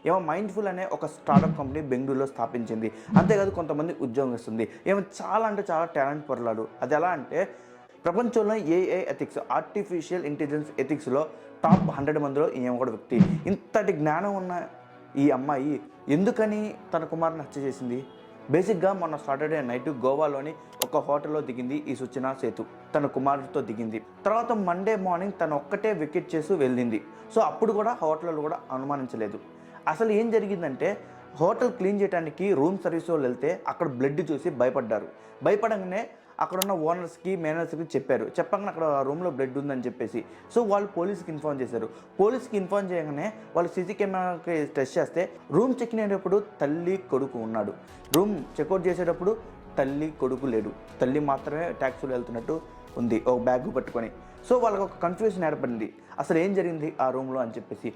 ఏమో మైండ్ఫుల్ అనే ఒక స్టార్టప్ కంపెనీ బెంగళూరులో స్థాపించింది. అంతేకాదు కొంతమంది ఉద్యోగం ఇస్తుంది. ఏమో చాలా అంటే చాలా టాలెంట్ పరులాడు. అది ఎలా అంటే ప్రపంచంలో ఏఐ ఎథిక్స్, ఆర్టిఫిషియల్ ఇంటెలిజెన్స్ ఎథిక్స్లో టాప్ 100 మందిలో ఈమె కూడా వ్యక్తి. ఇంతటి జ్ఞానం ఉన్న ఈ అమ్మాయి ఎందుకని తన కుమారుని హత్య చేసింది? బేసిక్గా మొన్న సాటర్డే నైట్ గోవాలోని ఒక హోటల్లో దిగింది ఈ సుచనా సేతు. తన కుమారుడితో దిగింది. తర్వాత మండే మార్నింగ్ తను ఒక్కటే వికెట్ చేసి వెళ్ళింది. సో అప్పుడు కూడా హోటల్లో కూడా అనుమానించలేదు. అసలు ఏం జరిగిందంటే హోటల్ క్లీన్ చేయడానికి రూమ్ సర్వీస్ వాళ్ళు వెళ్తే అక్కడ బ్లడ్ చూసి భయపడ్డారు. భయపడంగానే అక్కడున్న ఓనర్స్కి మేనేజర్స్కి చెప్పగానే అక్కడ రూమ్లో బ్లడ్ ఉందని చెప్పేసి సో వాళ్ళు పోలీస్కి ఇన్ఫార్మ్ చేశారు. పోలీస్కి ఇన్ఫార్మ్ చేయగానే వాళ్ళు సీసీ కెమెరాకి టెస్ట్ చేస్తే రూమ్ చెక్ ఇన్ అయ్యేటప్పుడు తల్లి కొడుకు ఉన్నాడు. రూమ్ చెక్అవుట్ చేసేటప్పుడు తల్లి కొడుకు లేడు. తల్లి మాత్రమే ట్యాక్సీలో వెళ్తున్నట్టు ఉంది ఒక బ్యాగ్ పట్టుకొని. సో వాళ్ళకి ఒక కన్ఫ్యూజన్ ఏర్పడింది, అసలు ఏం జరిగింది ఆ రూమ్లో అని చెప్పేసి.